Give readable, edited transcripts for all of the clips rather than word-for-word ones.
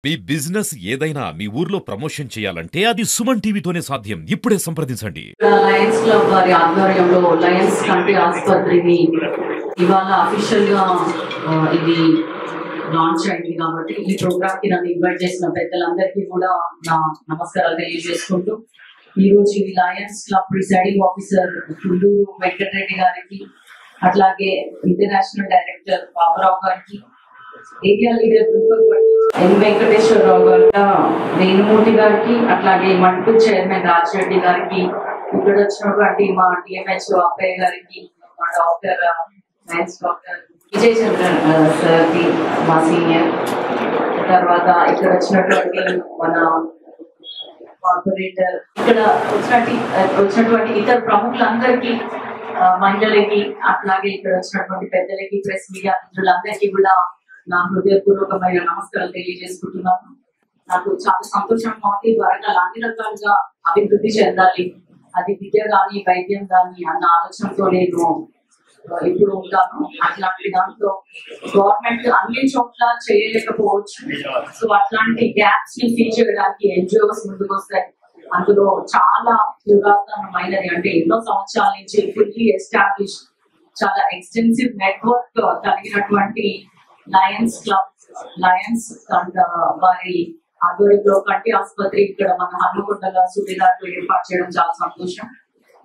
మీ business ఏదైనా మీ ఊర్లో promotion చేయాలంటే అది సుమన్ టీవీతోనే సాధ్యం. ఇప్పుడే సంప్రదించండి. లయన్స్ క్లబ్ వారి ఆధ్వర్యంలో లయన్స్ కంటి ఆసుపత్రిని ఇవాళ అఫీషియల్ గా ఇది లాంచ్ అయింది కాబట్టి ఈ ప్రోగ్రామ్ కి నన్ను ఇన్వైట్ చేసిన పెద్దలందరికీ కూడా నా నమస్కారాలు తెలియజేసుకుంటూ ఈ రోజు ఈ Lions Club presiding officer Pulluru Venkatareddy గారికి, అట్లాగే ఇంటర్నేషనల్ డైరెక్టర్ బాబురావు గారికి, ఏరియా లీడర్ ఎన్ వెంకటేశ్వరరావు గారు, వేణుమూర్తి గారికి, అట్లాగే మంటూ చైర్మన్ రాజిరెడ్డి గారికి, ఇక్కడ వచ్చినటువంటి మా డిఎంహెచ్ అప్పయ్య గారికి, మా డాక్టర్ డాక్టర్ విజయ్ చంద్ర సార్కి, మా సీనియర్, తర్వాత ఇక్కడ వచ్చినటువంటి మన కార్పొరేటర్, ఇక్కడ వచ్చినటువంటి ఇతర ప్రముఖులందరికీ, మహిళలకి, అట్లాగే ఇక్కడ వచ్చినటువంటి పెద్దలకి, ప్రెస్ మీడియా మిత్రులందరికీ కూడా నా హృదయపూర్వకమైన నమస్కారాలు తెలియజేసుకుంటున్నాను. నాకు చాలా సంతోషంగా ఉంది. వరంగల్ అన్ని రకాలుగా అభివృద్ధి చెందాలి, అది విద్య కానీ వైద్యం కానీ అన్న ఆలోచనతో నేను ఇప్పుడు ఉంటాను. అట్లాంటి దాంట్లో గవర్నమెంట్ అన్ని చోట్ల చేయలేకపోవచ్చు. సో అట్లాంటి గ్యాప్స్ ని ఫిల్ చేయడానికి ఎన్జిఓస్ ముందుకు వస్తాయి. అందులో చాలా పురాతనమైనది, అంటే ఎన్నో సంవత్సరాల నుంచి ఫుల్లీ ఎస్టాబ్లిష్, చాలా ఎక్స్టెన్సివ్ నెట్వర్క్ కలిగినటువంటి లయన్స్ క్లబ్, లయన్స్ వారి ఆధ్వర్యంలో కంటి ఆసుపత్రి ఇక్కడ మన హన్మకొండలో సుబేదార్లో ఏర్పాటు చేయడం చాలా సంతోషం.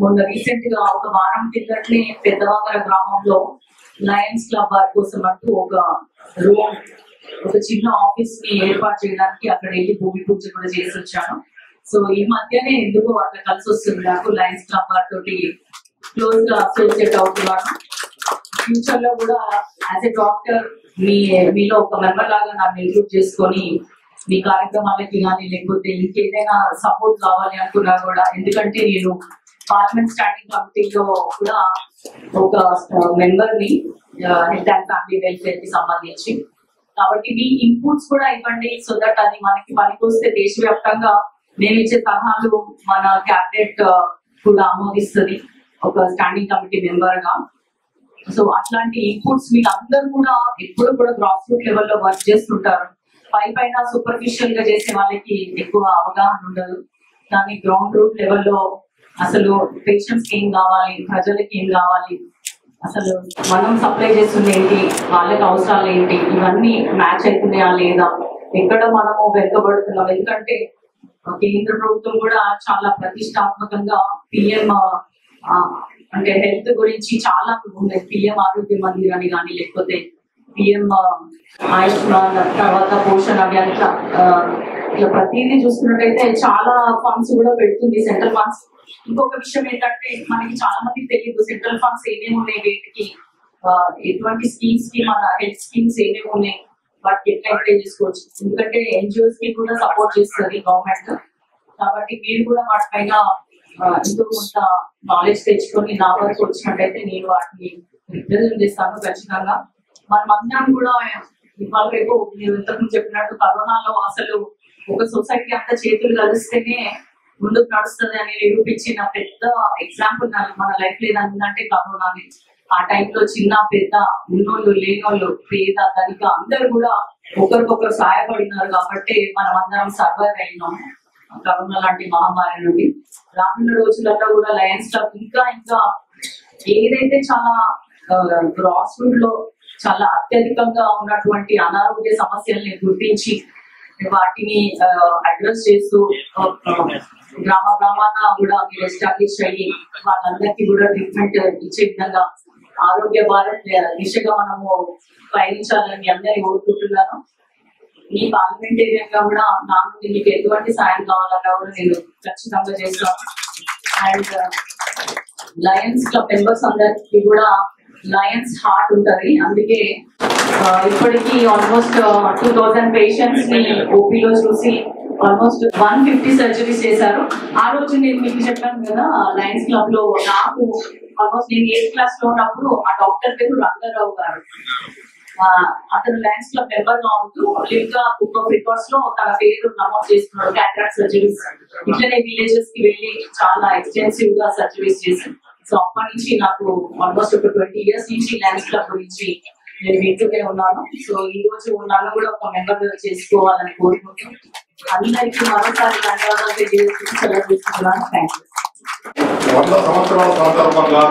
మొన్న రీసెంట్ గా ఒక వారం కిందట్లే పెద్దవాగర గ్రామంలో లయన్స్ క్లబ్ వారి కోసం అంటూ ఒక రూమ్, ఒక చిన్న ఆఫీస్ ని ఏర్పాటు చేయడానికి అక్కడ వెళ్ళి భూమి పూజ కూడా చేసి వచ్చాను. సో ఈ మధ్యనే ఎందుకు అట్లా కలిసి వస్తుంది నాకు, లయన్స్ క్లబ్ వారితో క్లోజ్ గా అసోసియేట్ అవుతున్నాను. ఫ్యూచర్ లో కూడా యాజ్ ఎ డాక్టర్ మీలో ఒక మెంబర్ లాగా నన్ను ఇంక్లూడ్ చేసుకొని మీ కార్యక్రమాలకి కానీ లేకపోతే ఇంకేదైనా సపోర్ట్ కావాలి అనుకున్నా కూడా, ఎందుకంటే నేను పార్లమెంట్ స్టాండింగ్ కమిటీలో కూడా ఒక మెంబర్ ని హెల్త్ అండ్ ఫ్యామిలీ వెల్ఫేర్ కి సంబంధించి, కాబట్టి మీ ఇన్పుట్స్ కూడా ఇవ్వండి. సో దట్ అది మనకి పనికొస్తే దేశవ్యాప్తంగా నేను ఇచ్చే సలహాలు మన క్యాబినెట్ కూడా ఆమోదిస్తుంది ఒక స్టాండింగ్ కమిటీ మెంబర్ గా. సో అట్లాంటి ఇన్పుట్స్ మీరు అందరూ కూడా ఎప్పుడు కూడా గ్రాస్ రూట్ లెవెల్లో వర్క్ చేస్తుంటారు. పైన సూపర్ఫిషియల్ గా చేసే వాళ్ళకి ఎక్కువ అవగాహన ఉండదు, కానీ గ్రౌండ్ రూట్ లెవెల్లో అసలు పేషెంట్స్ ఏం కావాలి, ప్రజలకి ఏం కావాలి, అసలు మనం సప్లై చేస్తుంది ఏంటి, వాళ్ళకి అవసరాలు ఏంటి, ఇవన్నీ మ్యాచ్ అవుతున్నాయా లేదా, ఎక్కడ మనము వెనుకబడుతున్నాం. ఎందుకంటే కేంద్ర ప్రభుత్వం కూడా చాలా ప్రతిష్టాత్మకంగా పిఎం అంటే హెల్త్ గురించి చాలా ఉన్నాయి. పిఎం ఆరోగ్య మందిర్ అని కానీ, లేకపోతే పిఎం ఆయుష్మాన్, తర్వాత పోషణ్ అభియాన్, ఇట్లా ప్రతిదీ చూసుకున్నట్టయితే చాలా ఫండ్స్ కూడా పెడుతుంది, సెంట్రల్ ఫండ్స్. ఇంకొక విషయం ఏంటంటే మనకి చాలా మందికి తెలియదు సెంట్రల్ ఫండ్స్ ఏమేమి ఉన్నాయి, వేటికి ఎటువంటి స్కీమ్స్ కి, మన హెల్త్ స్కీమ్స్ ఏమేమి ఉన్నాయి, వాటికి ఎట్లా అప్లై చేసుకోవచ్చు. ఎందుకంటే ఎన్జిఓస్ కి కూడా సపోర్ట్ చేస్తుంది గవర్నమెంట్, కాబట్టి మీరు కూడా వాటిపైన ఎంతో కొంత నాలెడ్జ్ తెచ్చుకొని నా వరకు వచ్చినట్టయితే నేను వాటిని రిప్రజెంట్ చేస్తాను ఖచ్చితంగా. మనమందరం కూడా ఇవాళ రేపు మీరు ఇంతకుముందు చెప్పినట్టు కరోనాలో అసలు ఒక సొసైటీ అంతా చేతులు కలిస్తేనే ముందుకు నడుస్తుంది అని నిరూపించిన పెద్ద ఎగ్జాంపుల్ మన లైఫ్ లేదంటే కరోనాని. ఆ టైంలో చిన్న పెద్ద, ఉన్నోళ్ళు లేనోళ్ళు, పేద ధనిక అందరూ కూడా ఒకరికొకరు సహాయపడినారు కాబట్టి మనం అందరం సర్వైవ్ అయినాం కరోనా లాంటి మహమ్మారి నుండి. రానున్న రోజులలో కూడా లయన్స్ క్లబ్ ఇంకా ఏదైతే చాలా గ్రాస్ రూట్ లో చాలా అత్యధికంగా ఉన్నటువంటి అనారోగ్య సమస్యల్ని గుర్తించి వాటిని అడ్రస్ చేస్తూ గ్రామాన కూడా మీరు ఎస్టాబ్లిష్ అయ్యి వాళ్ళందరికీ కూడా ట్రీట్మెంట్ ఇచ్చే విధంగా ఆరోగ్య భారత్ దిశగా మనము పయనించాలని అందరినీ కోరుకుంటున్నాను. ఈ పార్లమెంటేరియన్ గా కూడా నాకు మీకు ఎటువంటి సాయం కావాలన్నా కూడా నేను ఖచ్చితంగా చేస్తాను. అండ్ లయన్స్ క్లబ్ మెంబర్స్ అందరికి కూడా లయన్స్ హార్ట్ ఉంటది, అందుకే ఇప్పటికీ ఆల్మోస్ట్ 2000 పేషెంట్స్ ని ఓపీలో చూసి ఆల్మోస్ట్ 150 సర్జరీస్ చేశారు. ఆ రోజు నేను మీకు చెప్పాను కదా, లయన్స్ క్లబ్ లో నాకు ఆల్మోస్ట్ నేను 8th క్లాస్ లో ఉన్నప్పుడు ఆ డాక్టర్ పేరు రంగారావు గారు, అతను లయన్స్ క్లబ్ మెంబర్ గా ఉంటూ ఇంకా బుక్ ఆఫ్ రికార్డ్స్ లో తన పేరు నమోదు చేస్తున్నాడు. క్యాటరాక్ట్ సర్జరీస్ ఇట్లనే విలేజెస్ కి వెళ్ళి చాలా ఎక్స్టెన్సివ్ గా సర్జరీస్ చేశాను. సో అప్పటి నుంచి నాకు ఆల్మోస్ట్ ఒక 20 years నుంచి లయన్స్ క్లబ్ గురించి నేను వింటూనే ఉన్నాను. సో ఈ రోజు నన్ను కూడా ఒక మెంబర్ చేసుకోవాలని కోరుకుంటున్నాను. అందరికీ మరోసారి ధన్యవాదాలు తెలియజేసి సెలవు తీసుకున్నాను. Thank you. 100 సంవత్సరాల సందర్భంగా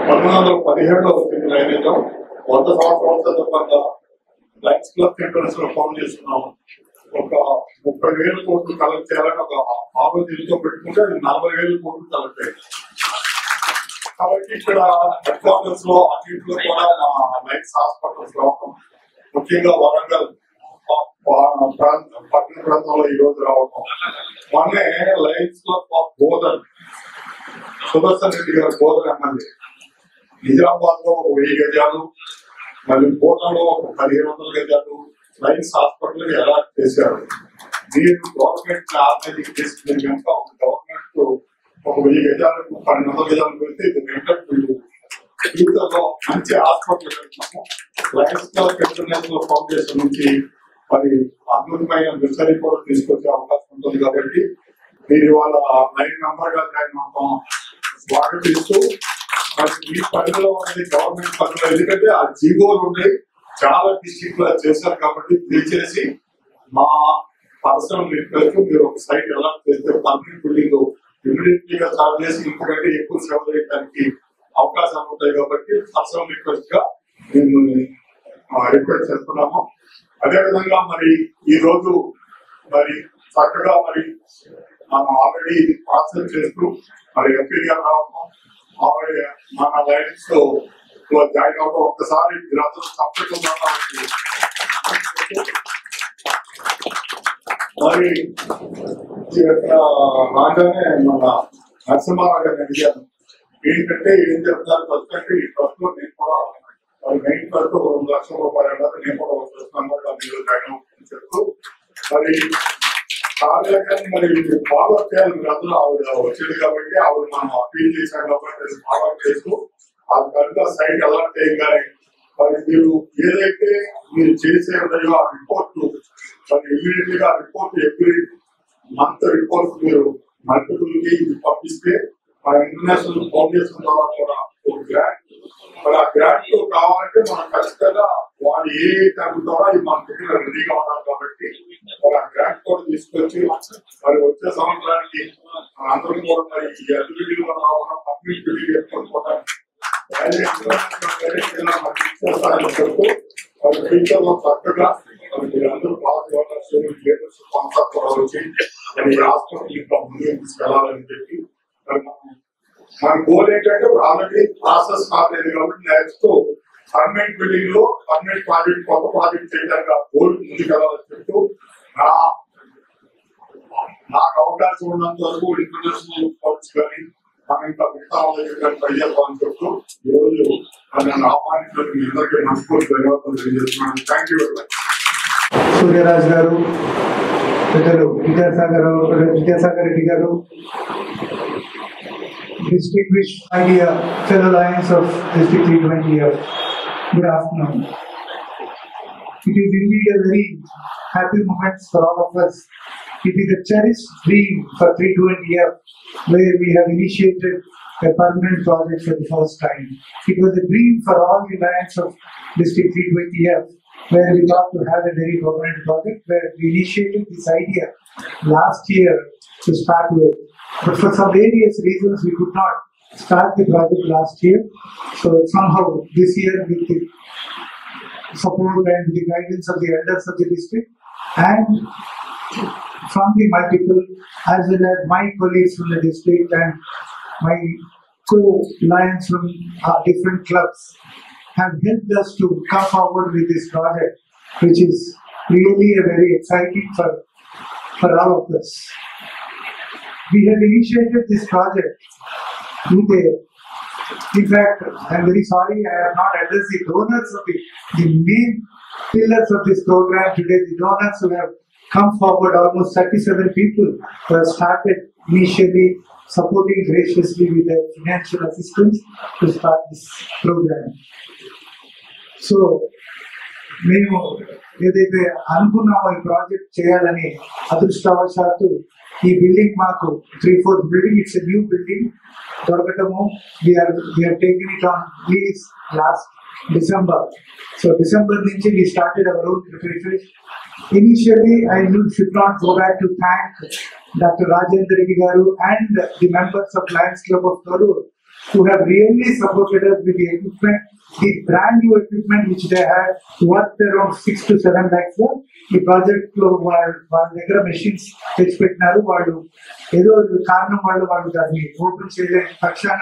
1917 లైనిజం 100 సంవత్సరాల సందర్భంగా లయన్స్ క్లబ్ ఇంటర్నేషనల్ ఫౌండ్ చేస్తున్నాము. ఒక 30,000 కోట్లు కలెక్ట్ చేయాలని ఒక ఆలోచనతో పెట్టుకుంటే అది 40,000 కోట్లు కలెక్ట్ అయ్యింది. కాబట్టి ఇక్కడ హెడ్ క్వార్టర్స్ లో అన్నింటిలో కూడా మా లయన్స్ హాస్పిటల్స్ రావడం, ముఖ్యంగా వరంగల్ పట్టణ ప్రాంతంలో ఈ రోజు రావడం, మొన్నే Lions club of Bodhan Sudarshan Reddy గారు బోధన్ ఎమ్మెల్యే నిజామాబాద్ లో 1000 గజాలు, మళ్ళీ బోధనలో ఒక 1500 గజాలు లయన్స్ హాస్పిటల్ అలాట్ చేశారు. మీరు గవర్నమెంట్ ఆర్గనైజింగ్ చేసుకునే కనుక ఒక గవర్నమెంట్ ఒక 1000 గజాలు 1200 గజాలు పెడితే ఇది ఫ్యూచర్లో మంచి హాస్పిటల్ పెడుతున్నాము. లయన్స్ క్లబ్ ఇంటర్నేషనల్ ఫౌండేషన్ నుంచి మరి అద్భుతమైన మిషనరీ కూడా తీసుకొచ్చే అవకాశం ఉంటుంది. కాబట్టి మీరు వాళ్ళ 9 మెంబర్ గా జాయిన్ అవడం స్వాగతిస్తూ, మరి ఈ పనిలో ఉన్నది గవర్నమెంట్ పనులు, ఎందుకంటే ఆ జీవోలు ఉన్నాయి చాలా డిస్ట్రిక్ట్ లో చేశారు. కాబట్టి దయచేసి మా పర్సనల్ రిక్వెస్ట్, మీరు ఒక సైట్ ఎలా చేస్తే పర్మనెంట్ బిల్డింగ్ ఇమీడియట్లీ గా స్టార్ట్ చేసి ఇంతకంటే ఎక్కువ సేవ చేయడానికి అవకాశాలు ఉంటాయి. కాబట్టి పర్సనల్ రిక్వెస్ట్ గా మేము రిక్వెస్ట్ చేస్తున్నాము. అదేవిధంగా మరి ఈ రోజు మరి చక్కగా మరి మనం ఆల్రెడీ ప్రాసెస్ చేస్తూ మరి ఎంపీ గారు రావడం, ఆల్రెడీ మన లైన్స్ లో జాయిన్ అవడం, ఒక్కసారి మీరందరూ తప్పకుండా మరి రాగానే మన నరసింహారావు గారిని అడిగాను ఏంటంటే ఏం చెప్తారు ఫస్ట్ అంటే ఈ ట్రస్ట్ లో నేను కూడా మెయిన్ ట్రస్ట్ 2 లక్షల రూపాయలు అన్నారు. నేను కూడా చెప్తూ మరి కార్యాలయాన్ని మరి ఫాలో చేయాలి. మీరు అందరూ ఆవిడ వచ్చింది కాబట్టి ఆవిడ మనం అప్పీల్ చేశాం కాబట్టి ఫాలో చేస్తూ ఆ కనుక సైట్ అలాట్ చేయగానే మరి మీరు ఏదైతే మీరు చేసే ఉన్నాయో ఆ రిపోర్ట్ మరి ఇమీడియట్ గా రిపోర్ట్ ఎవ్రీ మంత్ రిపోర్ట్ మీరు మల్టిపుల్ కి పంపిస్తే మన ఇంటర్నేషనల్ ఫౌండేషన్ ద్వారా కూడా ఒక గ్రాంట్, మరి ఆ గ్రాంట్ కావాలంటే మనం ఖచ్చితంగా వాళ్ళు ఏ తగ్గుతారో అది మన దగ్గర రెడీగా ఉన్నారు. కాబట్టి మరి ఆ గ్రాంట్ కూడా తీసుకొచ్చి మరి వచ్చే సంవత్సరానికి అందరం కూడా మరి ఈ అభివృద్ధి రాకుండా పబ్లిక్ బిల్డింగ్ చేసుకోవడానికి చెప్తూ మరి ఫ్యూచర్ లో చక్కగా మీరందరూ బాగా వచ్చి మరి హాస్పిటల్ ఇంకా ముందుకు తీసుకెళ్లాలని చెప్పి మన గోల్ ఏంటంటే ఆల్రెడీ ప్రాసెస్ కాలేదు కాబట్టి నెక్స్ట్ పర్మనెంట్ బిల్డింగ్ లో పర్మనెంట్ ప్రాజెక్ట్ కొత్త ప్రాజెక్ట్ చేయడానికి గోల్ ముందుకెళ్లాలని చెప్తూ నాకు అవకాశం ఉన్నంత వరకు ఇంటర్నేషనల్ ఫండ్స్ కానీ మనం ఇంకా మిగతా ట్రై చేద్దామని చెప్తూ ఈ రోజు నన్ను ఆహ్వానించడం మీ అందరికీ మనస్ఫూర్తి ధన్యవాదాలు తెలియజేస్తున్నాను. Thank you very much. Suryaraj గారు, పెద్దలు విద్యాసాగర్ రెడ్డి గారు, distinguished my dear fellow lions of District 320F, good afternoon. It is indeed a very happy moment for all of us. It is a cherished dream for 320F, where we have initiated a permanent project for the first time. It was a dream for all the lions of District 320F, where we thought to have a very permanent project, where we initiated this idea last year to start with. But for some various reasons, we could not start the project last year. So somehow this year, with the support and the guidance of the elders of the district and from the multiple, as well as my colleagues from the district and my co-lions from different clubs, have helped us to come forward with this project, which is really a very exciting for all of us. We have initiated this project with in fact, I am very sorry I have not addressed the donors of the main pillars of this program today. The donors who have come forward, almost 37 people who have started initially supporting graciously with their financial assistance to start this program. So, మేము ఏదైతే అనుకున్నామో ఈ project చేయాలని అదృష్టవశాత్తు ఈ building మాకు 3/4 building, it's a new building దొరకటము. we have taken it on lease last December. So December నుంచి we started our own preparation. Initially, I should not go back to thank Dr. Rajendra Reddy Garu and the members of Lions Club of Karur who have really supported us with the equipment, the brand new equipment which they had worth around 6 to 7 lakhs. ఈ project లో వాళ్ళ దగ్గర machines తెచ్చిపెట్టినారు. వాళ్ళు ఏదో కారణం వాళ్ళు దాన్ని open చేయలేని పక్షాన